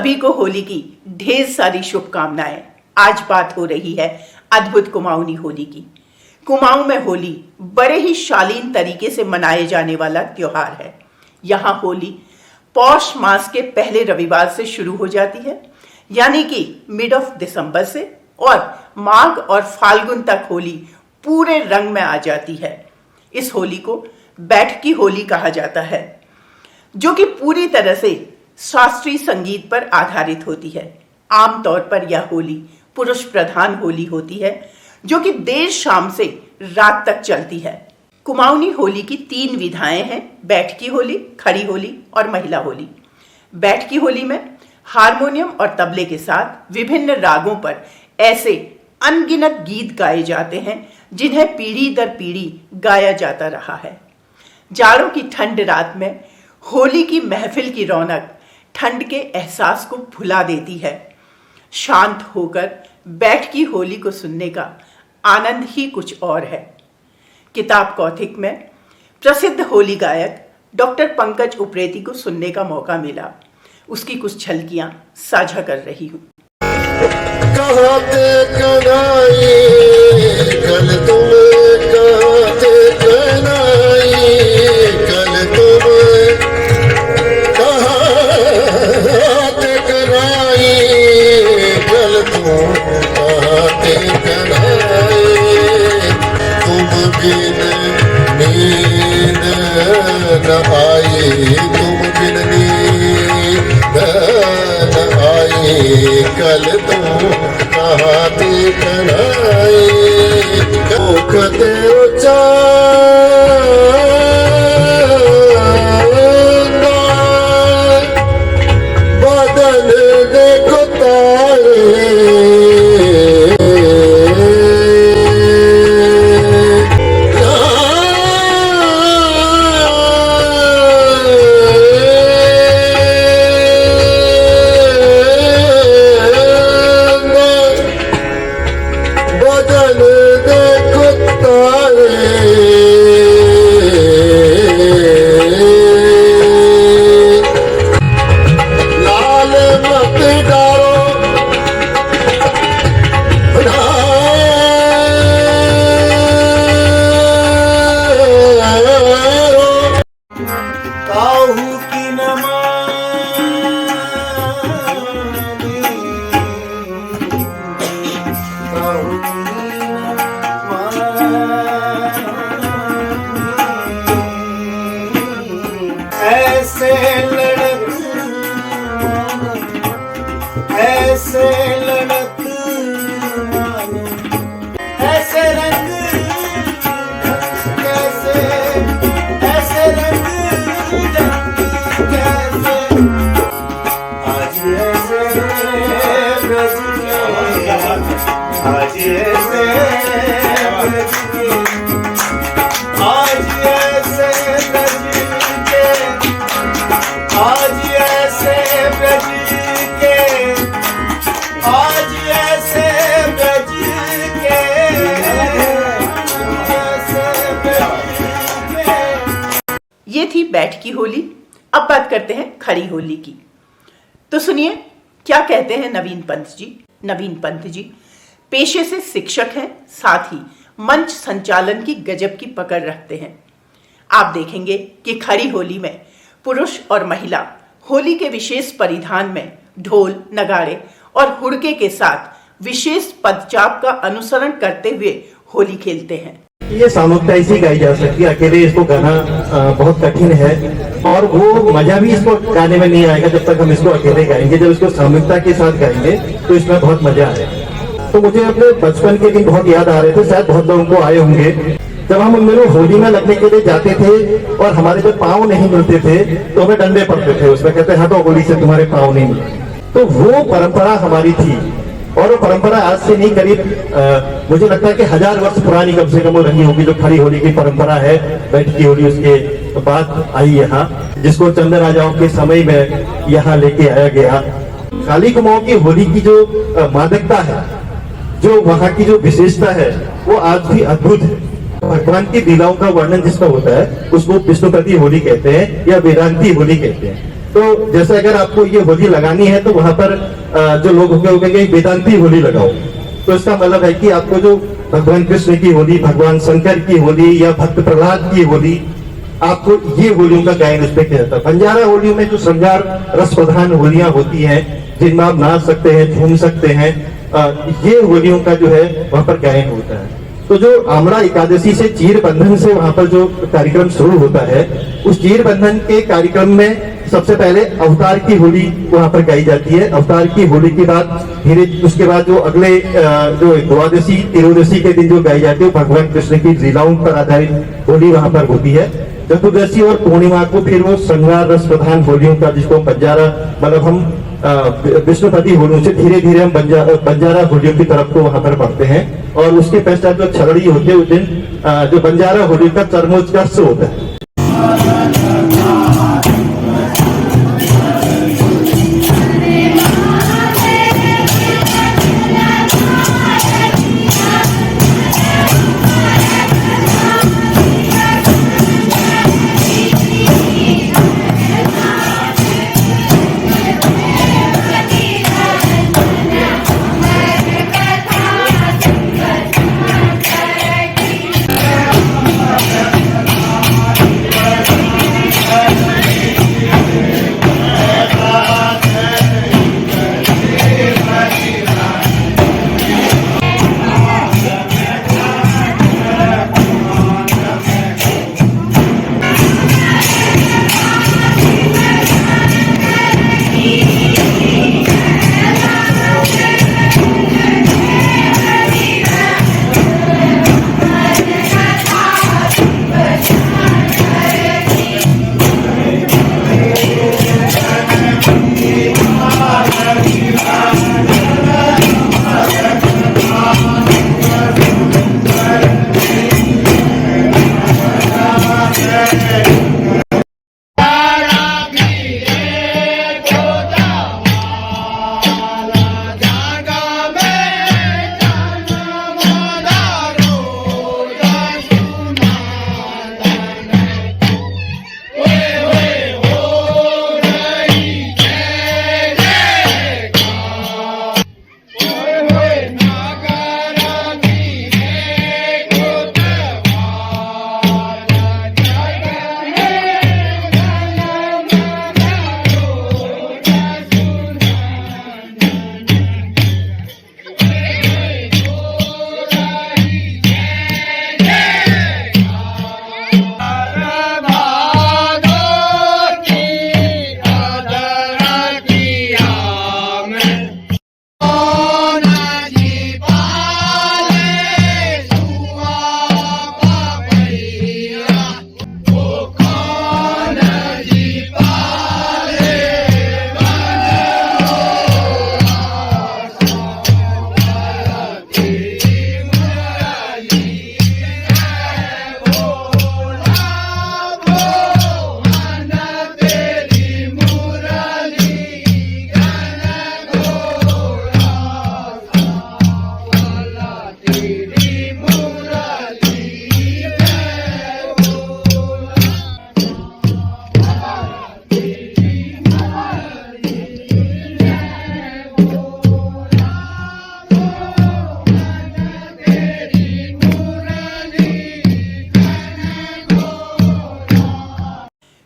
सभी को होली की ढेर सारी शुभकामनाएं। आज बात हो रही है अद्भुत कुमाऊनी होली की। कुमाऊं में होली बड़े ही शालीन तरीके से मनाए जाने वाला त्योहार है। यहाँ होली पौष मास के पहले रविवार से शुरू हो जाती है, यानी कि मिड ऑफ दिसंबर से, और माघ और फाल्गुन तक होली पूरे रंग में आ जाती है। इस होली को बैठकी होली कहा जाता है, जो कि पूरी तरह से शास्त्रीय संगीत पर आधारित होती है। आमतौर पर यह होली पुरुष प्रधान होली होती है, जो कि देर शाम से रात तक चलती है। कुमाऊनी होली की 3 विधाएं हैं: बैठकी होली, खड़ी होली और महिला होली। बैठकी होली में हारमोनियम और तबले के साथ विभिन्न रागों पर ऐसे अनगिनत गीत गाए जाते हैं जिन्हें पीढ़ी दर पीढ़ी गाया जाता रहा है। जाड़ों की ठंड रात में होली की महफिल की रौनक ठंड के एहसास को भुला देती है। शांत होकर बैठकी होली को सुनने का आनंद ही कुछ और है। किताब कौथिक में प्रसिद्ध होली गायक डॉक्टर पंकज उप्रेती को सुनने का मौका मिला। उसकी कुछ झलकियां साझा कर रही हूं। कल तुम कहाँ देखना कते बदल देखो ऐसे लड़क मानो, ऐसे रंग कैसे, ऐसे रंग कैसे, आज ऐसे ब्रज के, आज ऐसे ब्रज के, आज ऐसे ब्रज के, आज ऐसे ब्रज के, आज ऐसे ब्रज के, ऐसे ब्रज के। ये थी बैठकी होली। अब बात करते हैं खड़ी होली की। तो सुनिए क्या कहते हैं नवीन पंत जी। नवीन पंत जी पेशे से शिक्षक हैं, साथ ही मंच संचालन की गजब की पकड़ रखते हैं। आप देखेंगे कि खड़ी होली में पुरुष और महिला होली के विशेष परिधान में ढोल, नगाड़े और हुड़के के साथ विशेष पदचाप का अनुसरण करते हुए होली खेलते हैं। ये सामूहिकता इसी गाई जा सकती है, अकेले इसको गाना बहुत कठिन है और वो मजा भी इसको गाने में नहीं आएगा जब तक हम इसको अकेले गाएंगे। जब इसको सामूहिकता के साथ गाएंगे तो इसमें बहुत मजा आएगा। तो मुझे अपने बचपन के दिन बहुत याद आ रहे थे, शायद बहुत लोगों को आए होंगे, जब हम उन दिनों होली में लगने के लिए जाते थे और हमारे जब पाँव नहीं मिलते थे तो हमें डंडे पड़ते थे, उसमें कहते हटो होली से तुम्हारे पाँव नहीं मिले। तो वो परंपरा हमारी थी और वो परंपरा आज से नहीं, करीब मुझे लगता है कि 1000 वर्ष पुरानी कम से कम वो रही होगी। जो खड़ी होली की परंपरा है, बैठकी होली उसके बाद आई यहाँ, जिसको चंद राजाओं के समय में यहाँ लेके आया गया। खाली कुमाऊं की होली की जो मादकता है, जो वहाँ की जो विशेषता है, वो आज भी अद्भुत है। भगवान की लीलाओं का वर्णन जिसका होता है उसको विष्णुपति होली कहते हैं या वेदांती होली कहते हैं। तो जैसे अगर आपको ये होली लगानी है तो वहां पर जो लोग होंगे वो कहेंगे वेदांती होली लगाओ, तो इसका मतलब है कि आपको जो भगवान कृष्ण की होली, भगवान शंकर की होली या भक्त प्रहलाद की होली, आपको ये होलियों का गायन उसमें किया जाता है। बंजारा होलियों में जो श्रृंगार रस प्रधान होलियां होती हैं जिनमें आप नाच सकते हैं, झूम सकते हैं, ये होलियों का जो है वहां पर गायन होता है। तो जो आमड़ा एकादशी से चीर बंधन से वहां पर जो कार्यक्रम शुरू होता है, उस चीर बंधन के कार्यक्रम में सबसे पहले अवतार की होली वहां पर गाई जाती है। अवतार की होली के बाद धीरे उसके बाद जो अगले जो द्वादशी त्रयोदशी के दिन जो गाई जाती है वो भगवान कृष्ण की लीलाओं पर आधारित होली वहां पर होती है। चतुर्दशी और पूर्णिमा को फिर वो श्रृंगार रस प्रधान होलियों का, जिसको बंजारा मतलब हम विष्णुपति होलियों से धीरे धीरे हम बंजारा होलियों की तरफ को वहां पर बढ़ते हैं। और उसके पश्चात जो छलड़ी होती है उस दिन जो बंजारा होली का चरमोत्कर्ष होता है।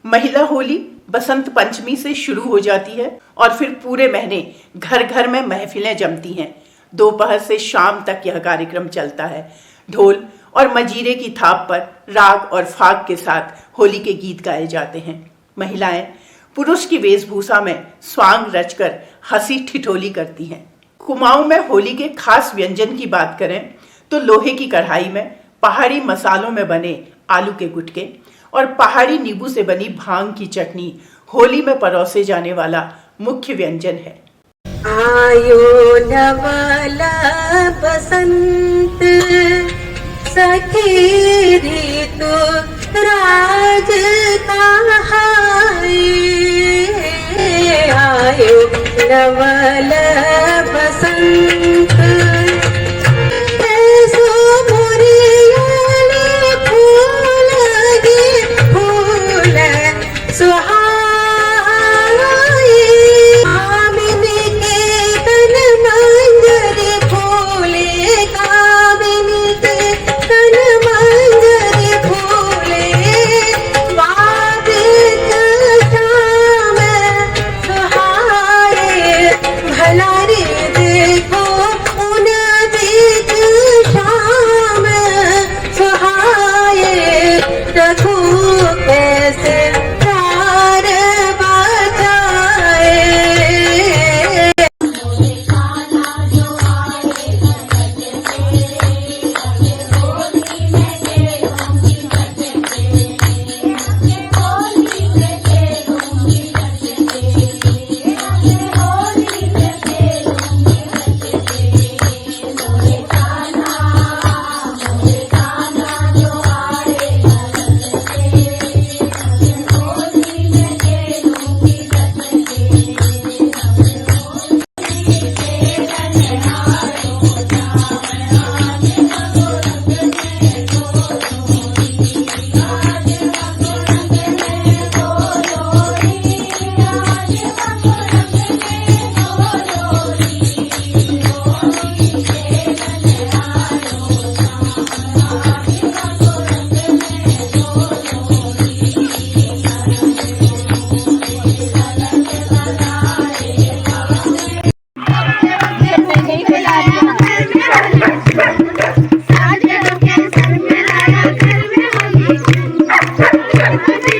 महिला होली बसंत पंचमी से शुरू हो जाती है और फिर पूरे महीने घर घर में महफिलें जमती हैं। दोपहर से शाम तक यह कार्यक्रम चलता है। ढोल और मजीरे की थाप पर राग और फाग के साथ होली के गीत गाए जाते हैं। महिलाएं पुरुष की वेशभूषा में स्वांग रचकर हंसी ठिठोली करती हैं। कुमाऊं में होली के खास व्यंजन की बात करें तो लोहे की कढ़ाई में पहाड़ी मसालों में बने आलू के गुटके और पहाड़ी नींबू से बनी भांग की चटनी होली में परोसे जाने वाला मुख्य व्यंजन है। आयो नवला बसंत सखी ऋतु राज कहाई। आयो नवल बसंत सुहाना है